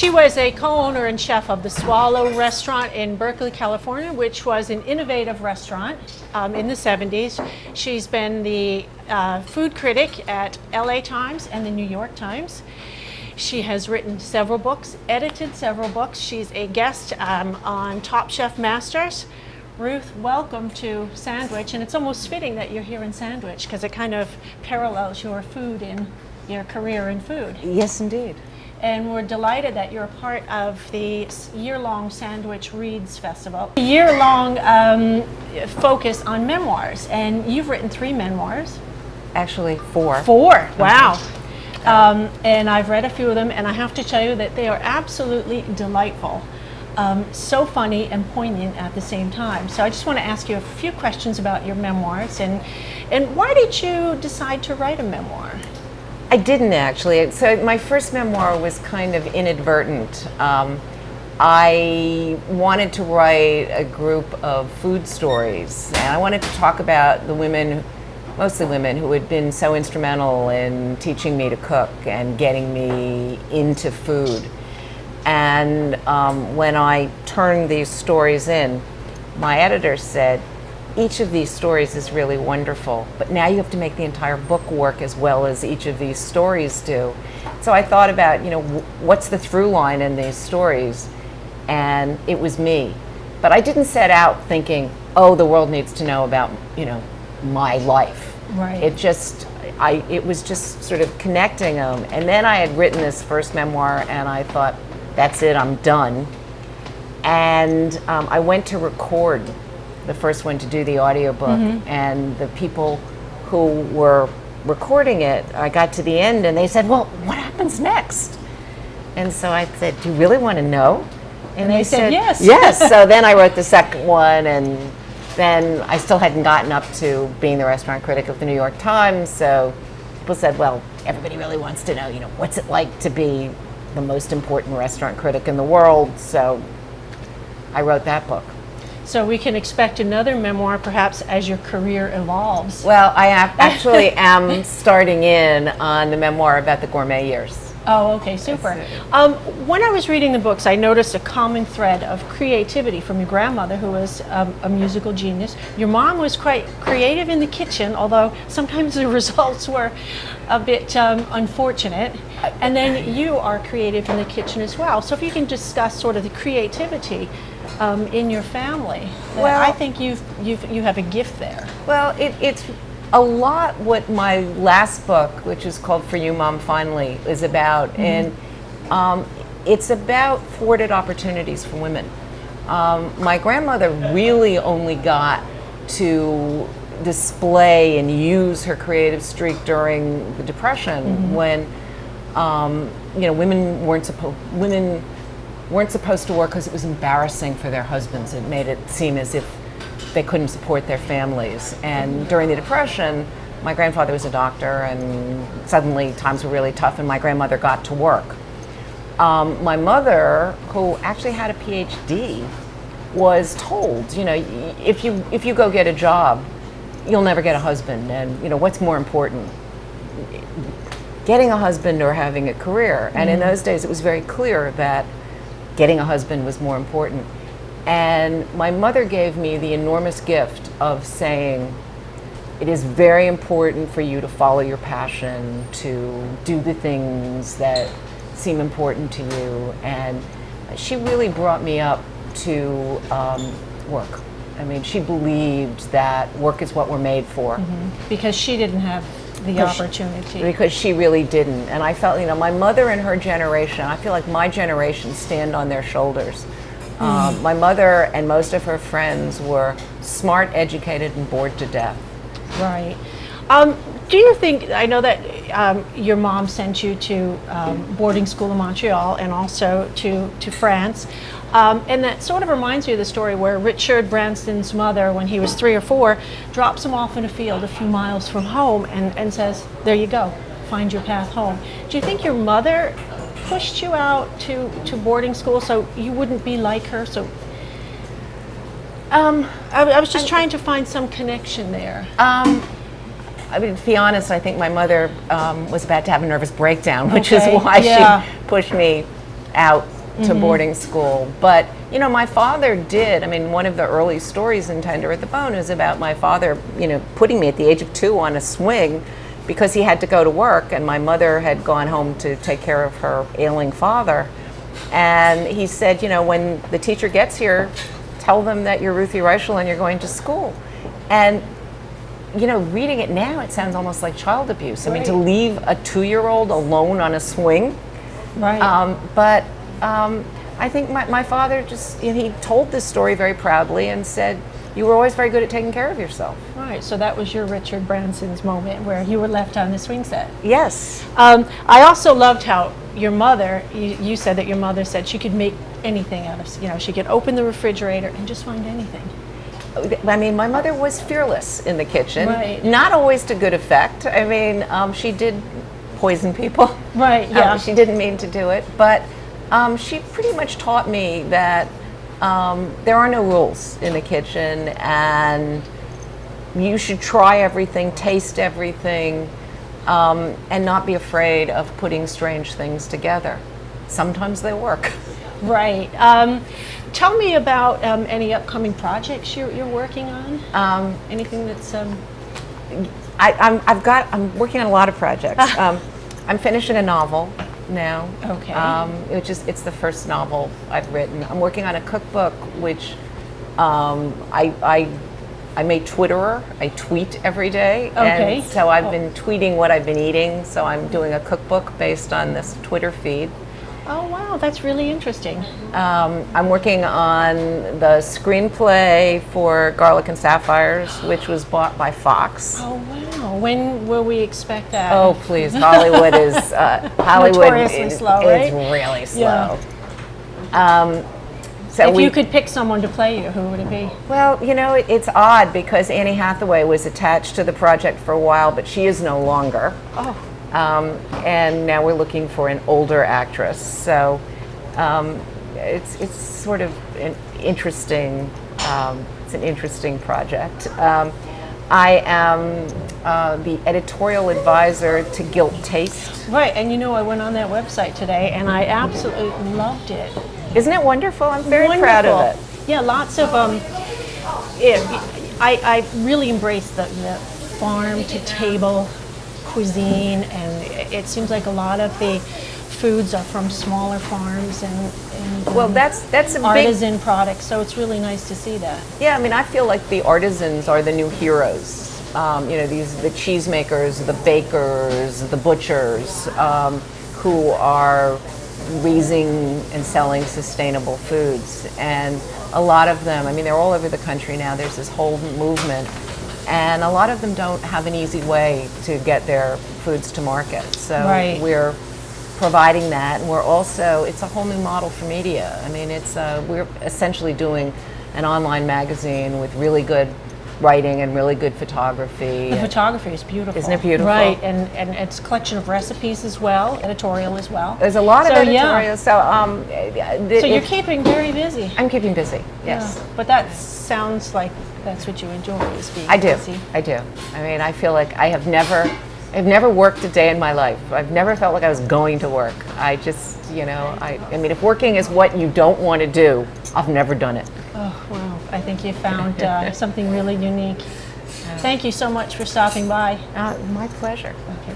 She was a co-owner and chef of the Swallow restaurant in Berkeley, California, which was an innovative restaurant in the 70s. She's been the food critic at LA Times and the New York Times. She has written several books, edited several books. She's a guest on Top Chef Masters. Ruth, welcome to Sandwich, and it's almost fitting that you're here in Sandwich because it kind of parallels your food in your career in food. Yes, indeed. And we're delighted that you're a part of the year-long Sandwich Reads Festival. A year-long focus on memoirs, and you've written 3 memoirs. Actually, 4. 4, wow. And I've read a few of them, and I have to tell you that they are absolutely delightful. So funny and poignant at the same time. So I just want to ask you a few questions about your memoirs, and why did you decide to write a memoir? I didn't actually. So my first memoir was kind of inadvertent. I wanted to write a group of food stories, and I wanted to talk about the women, mostly women, who had been so instrumental in teaching me to cook and getting me into food. And when I turned these stories in, my editor said, each of these stories is really wonderful, but now you have to make the entire book work as well as each of these stories do. So I thought about, what's the through line in these stories? And it was me. But I didn't set out thinking, oh, the world needs to know about, my life. Right. It was just sort of connecting them. And then I had written this first memoir, and I thought, that's it, I'm done. And I went to record the first one, to do the audiobook, and the people who were recording it, I got to the end and they said, well, what happens next? And so I said, do you really want to know? And they said yes. Yes. So then I wrote the second one, and then I still hadn't gotten up to being the restaurant critic of the New York Times, so people said, well, everybody really wants to know, what's it like to be the most important restaurant critic in the world? So I wrote that book. So we can expect another memoir perhaps as your career evolves. Well, I actually am starting in on the memoir about the Gourmet Years. Oh, okay, super. When I was reading the books, I noticed a common thread of creativity from your grandmother, who was a musical genius. Your mom was quite creative in the kitchen, although sometimes the results were a bit unfortunate. And then you are creative in the kitchen as well. So if you can discuss sort of the creativity in your family. Well, I think you have a gift there. Well, it's a lot what my last book, which is called For You, Mom, Finally, is about. And it's about thwarted opportunities for women. My grandmother really only got to display and use her creative streak during the Depression, when women weren't supposed to work because it was embarrassing for their husbands. It made it seem as if they couldn't support their families. And during the Depression, my grandfather was a doctor, and suddenly times were really tough, and my grandmother got to work. My mother, who actually had a PhD, was told, if you go get a job, you'll never get a husband, and what's more important, getting a husband or having a career? And in those days, it was very clear that getting a husband was more important. And my mother gave me the enormous gift of saying, it is very important for you to follow your passion, to do the things that seem important to you. And she really brought me up to work. I mean, she believed that work is what we're made for. Because she didn't have the opportunity. Because she really didn't. And I felt, my mother and her generation, I feel like my generation stand on their shoulders. My mother and most of her friends were smart, educated, and bored to death. Right. Do you think, I know that your mom sent you to boarding school in Montreal and also to France, and that sort of reminds me of the story where Richard Branson's mother, when he was 3 or 4, drops him off in a field a few miles from home and says, there you go, find your path home. Do you think your mother pushed you out to boarding school so you wouldn't be like her? So I was just trying to find some connection there. I mean, to be honest, I think my mother was about to have a nervous breakdown, which is why she pushed me out to boarding school. But, you know, my father did. I mean, one of the early stories in Tender at the Bone is about my father, you know, putting me at the age of 2 on a swing because he had to go to work, and my mother had gone home to take care of her ailing father. And he said, you know, when the teacher gets here, tell them that you're Ruthie Reichl and you're going to school. And, you know, reading it now, it sounds almost like child abuse. I mean, to leave a 2-year-old alone on a swing. Right. But I think my father just, you know, he told this story very proudly and said, you were always very good at taking care of yourself. Right, so that was your Richard Branson's moment where you were left on the swing set. Yes. I also loved how your mother, you said that your mother said she could make anything out of, you know, she could open the refrigerator and just find anything. I mean, my mother was fearless in the kitchen. Right. Not always to good effect. I mean, she did poison people. Right, yeah. She didn't mean to do it, but she pretty much taught me that there are no rules in the kitchen, and you should try everything, taste everything, and not be afraid of putting strange things together. Sometimes they work. Right. Tell me about any upcoming projects you're working on. Anything that's I'm working on a lot of projects. I'm finishing a novel now. Okay. It's the first novel I've written. I'm working on a cookbook, which I'm a Twitterer. I tweet every day. Okay. And so I've been tweeting what I've been eating. So I'm doing a cookbook based on this Twitter feed. Oh wow, that's really interesting. I'm working on the screenplay for Garlic and Sapphires, which was bought by Fox. Oh wow, when will we expect that? Oh please, Hollywood is Notoriously slow, right? It's really slow. Yeah. So if you could pick someone to play you, who would it be? Well, you know, it's odd because Annie Hathaway was attached to the project for a while, but she is no longer. Oh. And now we're looking for an older actress. So it's sort of an interesting. It's an interesting project. I am the editorial advisor to Guilt Taste. Right, and you know, I went on that website today, and I absolutely loved it. Isn't it wonderful? I'm very proud of it. Yeah, lots of I really embrace the farm to table cuisine, and it seems like a lot of the foods are from smaller farms and well, that's a artisan products. So it's really nice to see that. Yeah, I mean, I feel like the artisans are the new heroes. You know, the cheesemakers, the bakers, the butchers, who are raising and selling sustainable foods. And a lot of them, I mean, they're all over the country now. There's this whole movement. And a lot of them don't have an easy way to get their foods to market. So we're providing that, and we're also, it's a whole new model for media. I mean, we're essentially doing an online magazine with really good writing and really good photography. The photography is beautiful. Isn't it beautiful? Right, and it's a collection of recipes as well, editorial as well. There's a lot of editorials. Yeah. So you're keeping very busy. I'm keeping busy, yes. Yeah. But that sounds like that's what you enjoy, is being busy. I do. I mean, I feel like I've never worked a day in my life. I've never felt like I was going to work. I just, you know, I mean, if working is what you don't want to do, I've never done it. Oh, wow. I think you found something really unique. Thank you so much for stopping by. My pleasure. Okay.